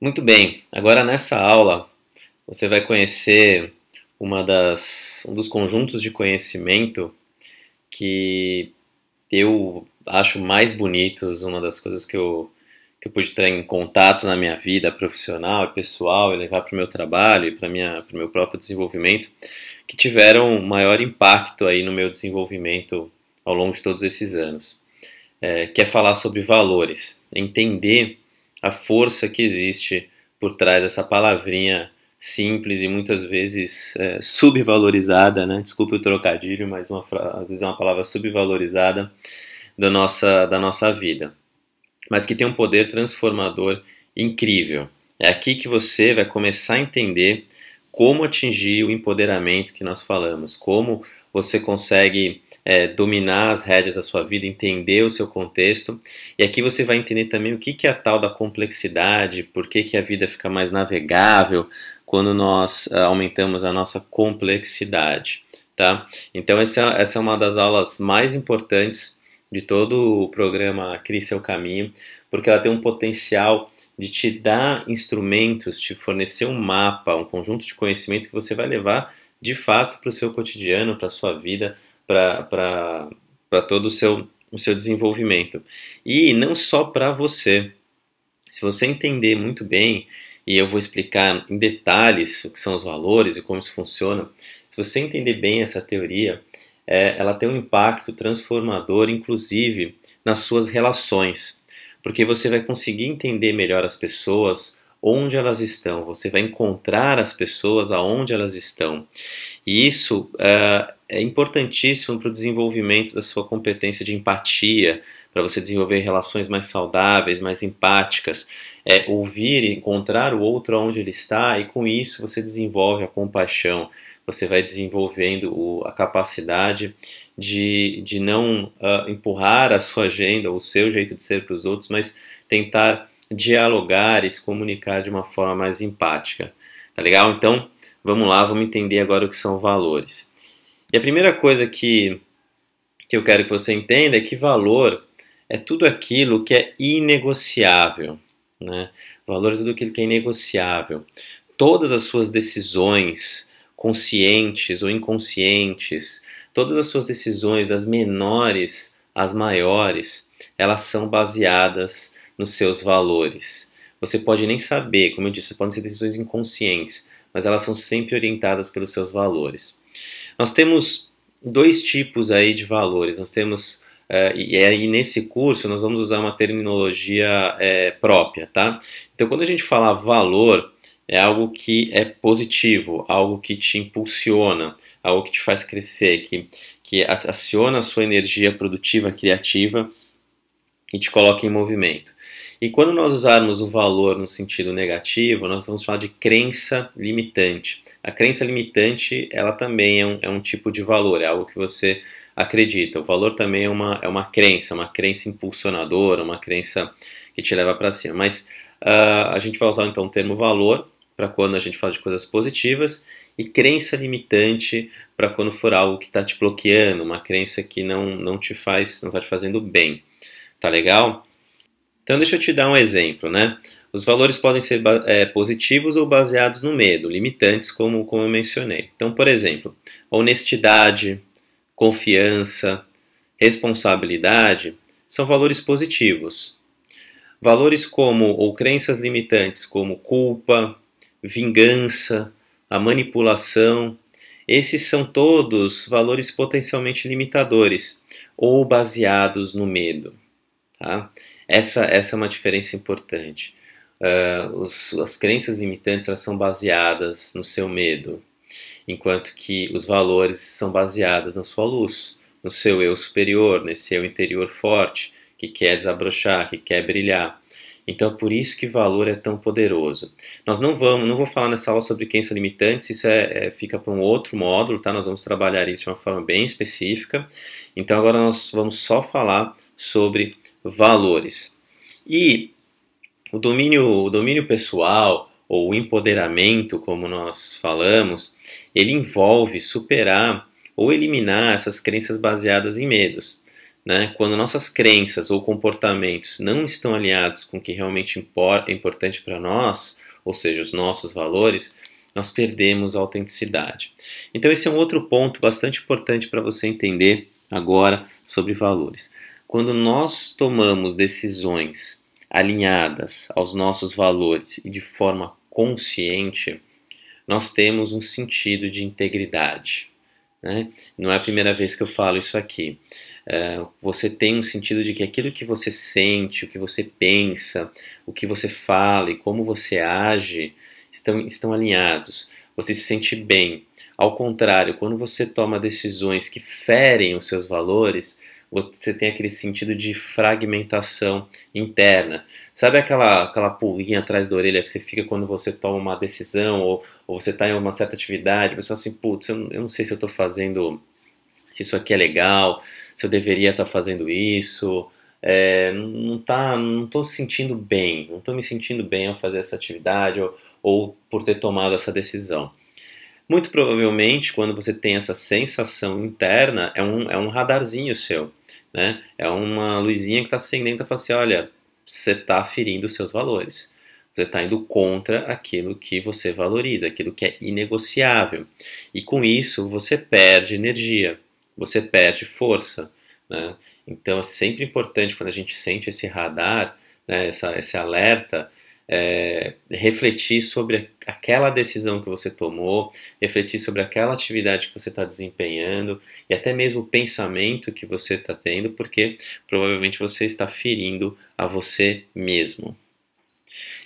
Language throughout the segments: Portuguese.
Muito bem, agora nessa aula você vai conhecer um dos conjuntos de conhecimento que eu acho mais bonitos, uma das coisas que eu pude ter em contato na minha vida profissional e pessoal e levar para o meu trabalho e para o meu próprio desenvolvimento, que tiveram maior impacto aí no meu desenvolvimento ao longo de todos esses anos. Que é falar sobre valores, entender a força que existe por trás dessa palavrinha simples e muitas vezes subvalorizada, né? Desculpe o trocadilho, mas às vezes é uma palavra subvalorizada da nossa vida, mas que tem um poder transformador incrível. É aqui que você vai começar a entender como atingir o empoderamento que nós falamos, como você consegue dominar as rédeas da sua vida, entender o seu contexto, e aqui você vai entender também o que é a tal da complexidade, por que a vida fica mais navegável quando nós aumentamos a nossa complexidade, tá? Então essa é uma das aulas mais importantes de todo o programa Crie Seu Caminho, porque ela tem um potencial de te dar instrumentos, te fornecer um mapa, um conjunto de conhecimento que você vai levar de fato para o seu cotidiano, para a sua vida, para todo o seu desenvolvimento. E não só para você. Se você entender muito bem, e eu vou explicar em detalhes o que são os valores e como isso funciona, se você entender bem essa teoria, ela tem um impacto transformador, inclusive, nas suas relações, porque você vai conseguir entender melhor as pessoas, onde elas estão, você vai encontrar as pessoas aonde elas estão. E isso é importantíssimo para o desenvolvimento da sua competência de empatia, para você desenvolver relações mais saudáveis, mais empáticas, ouvir e encontrar o outro onde ele está, e com isso você desenvolve a compaixão, você vai desenvolvendo a capacidade de não empurrar a sua agenda, o seu jeito de ser para os outros, mas tentar dialogar e se comunicar de uma forma mais empática. Tá legal? Então, vamos lá, vamos entender agora o que são valores. E a primeira coisa que eu quero que você entenda é que valor é tudo aquilo que é inegociável, né? Valor é tudo aquilo que é inegociável. Todas as suas decisões, conscientes ou inconscientes, todas as suas decisões, das menores às maiores, elas são baseadas nos seus valores. Você pode nem saber, como eu disse, podem ser decisões inconscientes, mas elas são sempre orientadas pelos seus valores. Nós temos dois tipos aí de valores. Nós temos, e nesse curso nós vamos usar uma terminologia própria, tá? Então quando a gente fala valor, é algo que é positivo, algo que te impulsiona, algo que te faz crescer, que aciona a sua energia produtiva, criativa e te coloca em movimento. E quando nós usarmos o valor no sentido negativo, nós vamos falar de crença limitante. A crença limitante, ela também é um tipo de valor, é algo que você acredita. O valor também é uma crença impulsionadora, uma crença que te leva para cima. Mas a gente vai usar então o termo valor para quando a gente fala de coisas positivas e crença limitante para quando for algo que está te bloqueando, uma crença que não está te fazendo bem. Tá legal? Então deixa eu te dar um exemplo, né? Os valores podem ser positivos ou baseados no medo, limitantes como eu mencionei. Então, por exemplo, honestidade, confiança, responsabilidade são valores positivos. Valores ou crenças limitantes como culpa, vingança, a manipulação, esses são todos valores potencialmente limitadores ou baseados no medo. Tá? Essa é uma diferença importante. As crenças limitantes elas são baseadas no seu medo, enquanto que os valores são baseados na sua luz, no seu eu superior, nesse eu interior forte, que quer desabrochar, que quer brilhar. Então, por isso que valor é tão poderoso. Não vou falar nessa aula sobre crenças limitantes, isso fica para um outro módulo, tá? Nós vamos trabalhar isso de uma forma bem específica. Então, agora nós vamos só falar sobre valores. E o domínio pessoal, ou o empoderamento, como nós falamos, ele envolve superar ou eliminar essas crenças baseadas em medos. né, quando nossas crenças ou comportamentos não estão alinhados com o que realmente é importante para nós, ou seja, os nossos valores, nós perdemos a autenticidade. Então esse é um outro ponto bastante importante para você entender agora sobre valores. Quando nós tomamos decisões alinhadas aos nossos valores e de forma consciente, nós temos um sentido de integridade, né? Não é a primeira vez que eu falo isso aqui. Você tem um sentido de que aquilo que você sente, o que você pensa, o que você fala e como você age estão alinhados. Você se sente bem. Ao contrário, quando você toma decisões que ferem os seus valores, você tem aquele sentido de fragmentação interna. Sabe aquela pulguinha atrás da orelha que você fica quando você toma uma decisão ou você está em uma certa atividade, você fala assim, putz, eu não sei se eu estou fazendo, se isso aqui é legal, se eu deveria estar fazendo isso, não estou sentindo bem, não estou me sentindo bem ao fazer essa atividade ou por ter tomado essa decisão. Muito provavelmente, quando você tem essa sensação interna, é um radarzinho seu, né? É uma luzinha que está acendendo e fala assim, olha, você está ferindo os seus valores. Você está indo contra aquilo que você valoriza, aquilo que é inegociável. E com isso você perde energia, você perde força, né? Então é sempre importante quando a gente sente esse radar, né, esse alerta, refletir sobre aquela decisão que você tomou, refletir sobre aquela atividade que você está desempenhando e até mesmo o pensamento que você está tendo, porque provavelmente você está ferindo a você mesmo.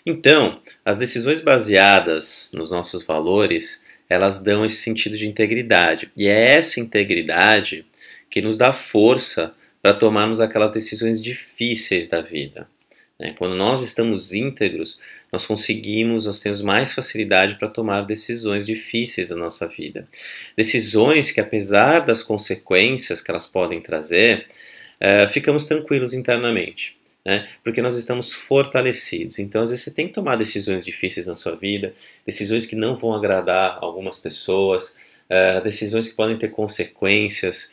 Então, as decisões baseadas nos nossos valores, elas dão esse sentido de integridade. E é essa integridade que nos dá força para tomarmos aquelas decisões difíceis da vida. Quando nós estamos íntegros, nós temos mais facilidade para tomar decisões difíceis da nossa vida. Decisões que, apesar das consequências que elas podem trazer, ficamos tranquilos internamente, né? Porque nós estamos fortalecidos. Então, às vezes, você tem que tomar decisões difíceis na sua vida, decisões que não vão agradar algumas pessoas, decisões que podem ter consequências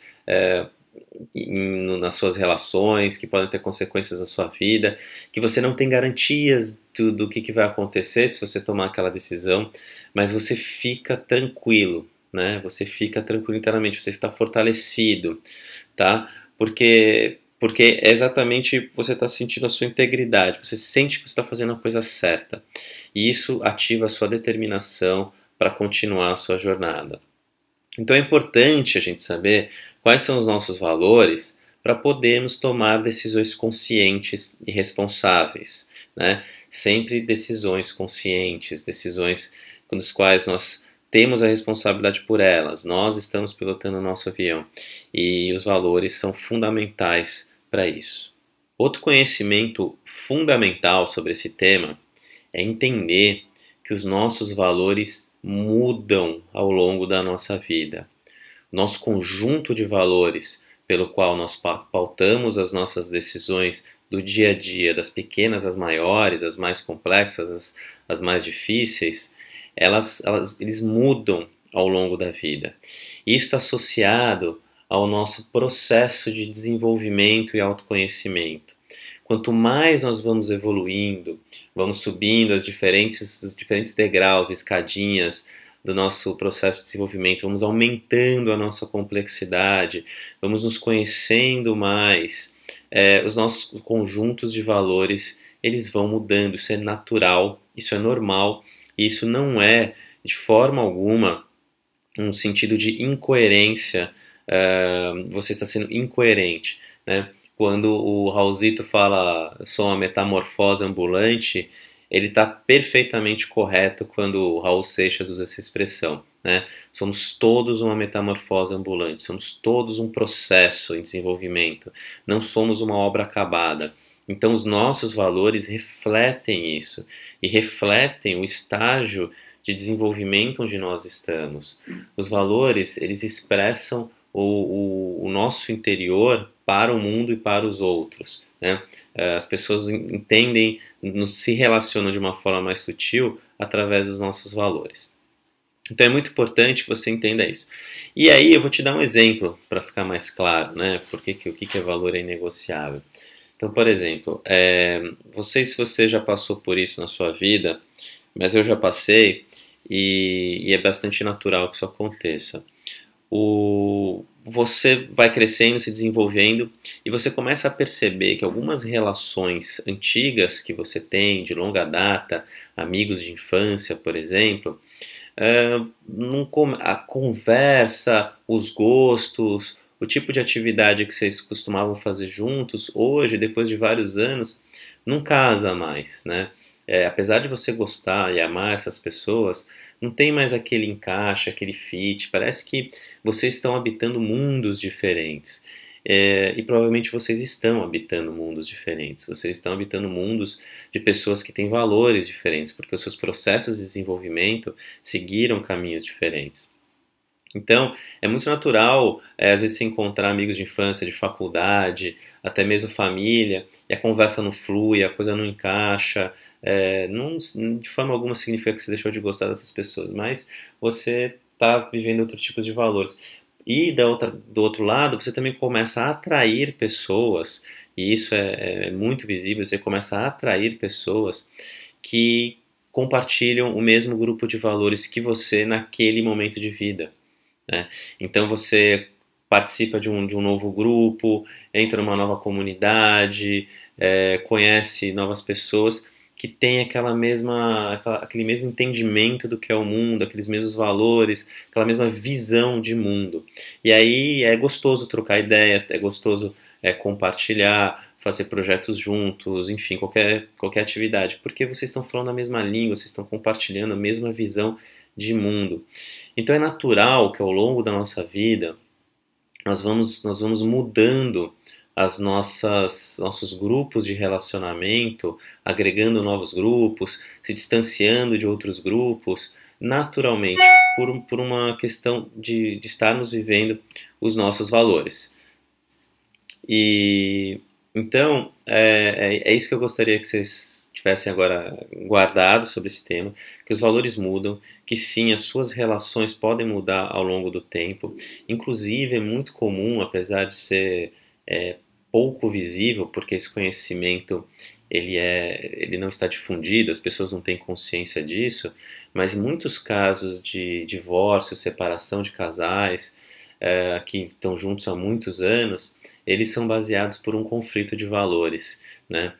nas suas relações, que podem ter consequências na sua vida, que você não tem garantias do que vai acontecer se você tomar aquela decisão, mas você fica tranquilo, né? Você fica tranquilo internamente, você está fortalecido, tá? Porque é exatamente você está sentindo a sua integridade, você sente que você está fazendo a coisa certa, e isso ativa a sua determinação para continuar a sua jornada. Então é importante a gente saber quais são os nossos valores para podermos tomar decisões conscientes e responsáveis, né? Sempre decisões conscientes, decisões com as quais nós temos a responsabilidade por elas, nós estamos pilotando o nosso avião e os valores são fundamentais para isso. Outro conhecimento fundamental sobre esse tema é entender que os nossos valores mudam ao longo da nossa vida. Nosso conjunto de valores pelo qual nós pautamos as nossas decisões do dia a dia, das pequenas às maiores, as mais complexas, as mais difíceis, eles mudam ao longo da vida. Isso está associado ao nosso processo de desenvolvimento e autoconhecimento. Quanto mais nós vamos evoluindo, vamos subindo os diferentes degraus, escadinhas do nosso processo de desenvolvimento, vamos aumentando a nossa complexidade, vamos nos conhecendo mais, os nossos conjuntos de valores, eles vão mudando, isso é natural, isso é normal, e isso não é, de forma alguma, um sentido de incoerência, você está sendo incoerente, né? Quando o Raulzito fala sou uma metamorfose ambulante, ele está perfeitamente correto quando o Raul Seixas usa essa expressão, né? Somos todos uma metamorfose ambulante, somos todos um processo em desenvolvimento, não somos uma obra acabada. Então os nossos valores refletem isso e refletem o estágio de desenvolvimento onde nós estamos. Os valores, eles expressam o nosso interior para o mundo e para os outros, né? As pessoas entendem, se relacionam de uma forma mais sutil através dos nossos valores. Então é muito importante que você entenda isso. E aí eu vou te dar um exemplo para ficar mais claro, né? O que é valor é inegociável. Então, por exemplo, não sei se você já passou por isso na sua vida, mas eu já passei e é bastante natural que isso aconteça. Você vai crescendo, se desenvolvendo e você começa a perceber que algumas relações antigas que você tem de longa data, amigos de infância, por exemplo, a conversa, os gostos, o tipo de atividade que vocês costumavam fazer juntos, hoje, depois de vários anos, não casa mais, né? Apesar de você gostar e amar essas pessoas, não tem mais aquele encaixe, aquele fit. Parece que vocês estão habitando mundos diferentes. E provavelmente vocês estão habitando mundos diferentes. Vocês estão habitando mundos de pessoas que têm valores diferentes, porque os seus processos de desenvolvimento seguiram caminhos diferentes. Então, é muito natural, às vezes, se encontrar amigos de infância, de faculdade, até mesmo família, e a conversa não flui, a coisa não encaixa, não, de forma alguma significa que você deixou de gostar dessas pessoas, mas você está vivendo outros tipos de valores. E do outro lado, você também começa a atrair pessoas, e isso é muito visível, você começa a atrair pessoas que compartilham o mesmo grupo de valores que você naquele momento de vida, né? Então você participa de um novo grupo, entra numa nova comunidade, conhece novas pessoas que têm aquele mesmo entendimento do que é o mundo, aqueles mesmos valores, aquela mesma visão de mundo. E aí é gostoso trocar ideia, é gostoso compartilhar, fazer projetos juntos, enfim, qualquer atividade, porque vocês estão falando a mesma língua, vocês estão compartilhando a mesma visão de mundo. Então é natural que ao longo da nossa vida nós vamos mudando nossos grupos de relacionamento, agregando novos grupos, se distanciando de outros grupos, naturalmente, por uma questão de estarmos vivendo os nossos valores. E então é isso que eu gostaria que vocês tivessem agora guardado sobre esse tema, que os valores mudam, que sim, as suas relações podem mudar ao longo do tempo. Inclusive é muito comum, apesar de ser pouco visível, porque esse conhecimento ele não está difundido, as pessoas não têm consciência disso, mas muitos casos de divórcio, separação de casais que estão juntos há muitos anos, eles são baseados por um conflito de valores, né?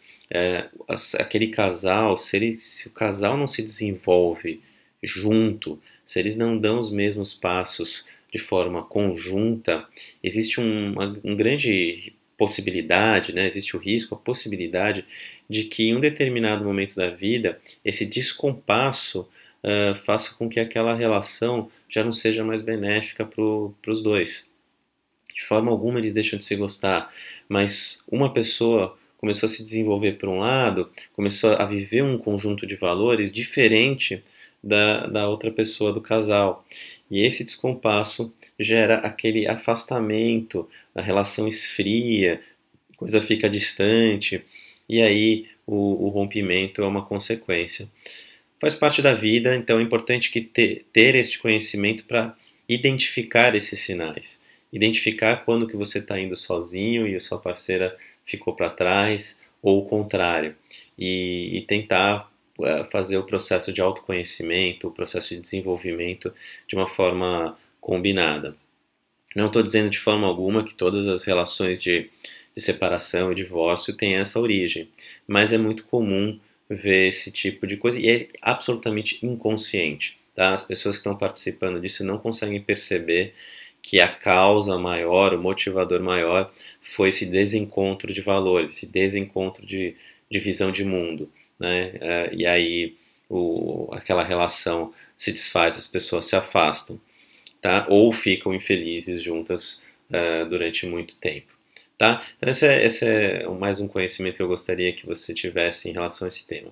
Aquele casal, se o casal não se desenvolve junto, se eles não dão os mesmos passos de forma conjunta, existe uma grande possibilidade, né? Existe o risco, a possibilidade de que em um determinado momento da vida esse descompasso faça com que aquela relação já não seja mais benéfica para os dois. De forma alguma eles deixam de se gostar, mas uma pessoa começou a se desenvolver por um lado, começou a viver um conjunto de valores diferente da outra pessoa do casal. E esse descompasso gera aquele afastamento, a relação esfria, a coisa fica distante, e aí o rompimento é uma consequência. Faz parte da vida, então é importante que ter este conhecimento para identificar esses sinais. Identificar quando que você está indo sozinho e a sua parceira ficou para trás, ou o contrário. E tentar fazer o processo de autoconhecimento, o processo de desenvolvimento de uma forma combinada. Não estou dizendo de forma alguma que todas as relações de separação e divórcio têm essa origem, mas é muito comum ver esse tipo de coisa e é absolutamente inconsciente. Tá? As pessoas que estão participando disso não conseguem perceber que a causa maior, o motivador maior, foi esse desencontro de valores, esse desencontro de visão de mundo, né? E aí aquela relação se desfaz, as pessoas se afastam, tá? Ou ficam infelizes juntas durante muito tempo. Tá? Então esse é mais um conhecimento que eu gostaria que você tivesse em relação a esse tema.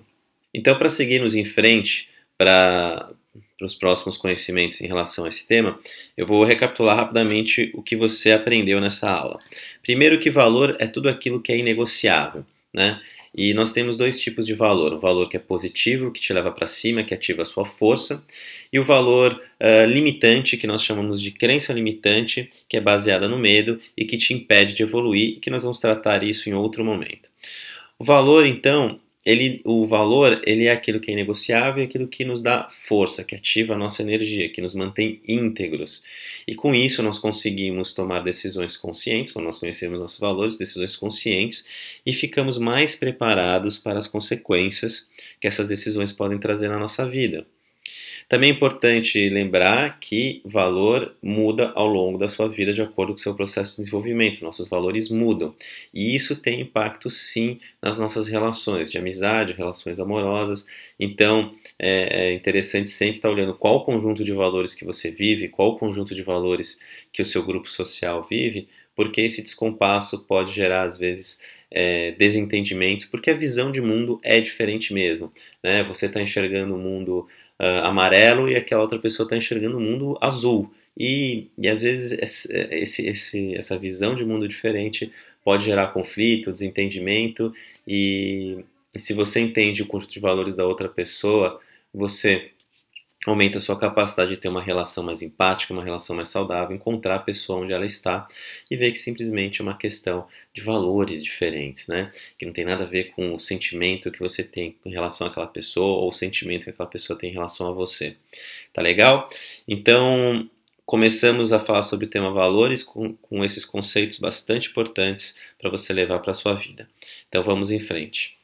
Então, para seguirmos em frente para os próximos conhecimentos em relação a esse tema, eu vou recapitular rapidamente o que você aprendeu nessa aula. Primeiro, que valor é tudo aquilo que é inegociável, né? E nós temos dois tipos de valor: o valor que é positivo, que te leva para cima, que ativa a sua força, e o valor limitante, que nós chamamos de crença limitante, que é baseada no medo e que te impede de evoluir, e que nós vamos tratar isso em outro momento. O valor, então, ele é aquilo que é inegociável, é aquilo que nos dá força, que ativa a nossa energia, que nos mantém íntegros. E com isso nós conseguimos tomar decisões conscientes, quando nós conhecemos nossos valores, decisões conscientes, e ficamos mais preparados para as consequências que essas decisões podem trazer na nossa vida. Também é importante lembrar que valor muda ao longo da sua vida de acordo com o seu processo de desenvolvimento. Nossos valores mudam. E isso tem impacto, sim, nas nossas relações de amizade, relações amorosas. Então, é interessante sempre estar olhando qual o conjunto de valores que você vive, qual o conjunto de valores que o seu grupo social vive, porque esse descompasso pode gerar, às vezes, desentendimentos, porque a visão de mundo é diferente mesmo, né? Você está enxergando o mundo amarelo e aquela outra pessoa está enxergando o mundo azul. E às vezes essa visão de mundo diferente pode gerar conflito, desentendimento, e se você entende o conjunto de valores da outra pessoa, você aumenta a sua capacidade de ter uma relação mais empática, uma relação mais saudável, encontrar a pessoa onde ela está e ver que simplesmente é uma questão de valores diferentes, né? Que não tem nada a ver com o sentimento que você tem em relação àquela pessoa ou o sentimento que aquela pessoa tem em relação a você. Tá legal? Então, começamos a falar sobre o tema valores com esses conceitos bastante importantes para você levar para a sua vida. Então, vamos em frente.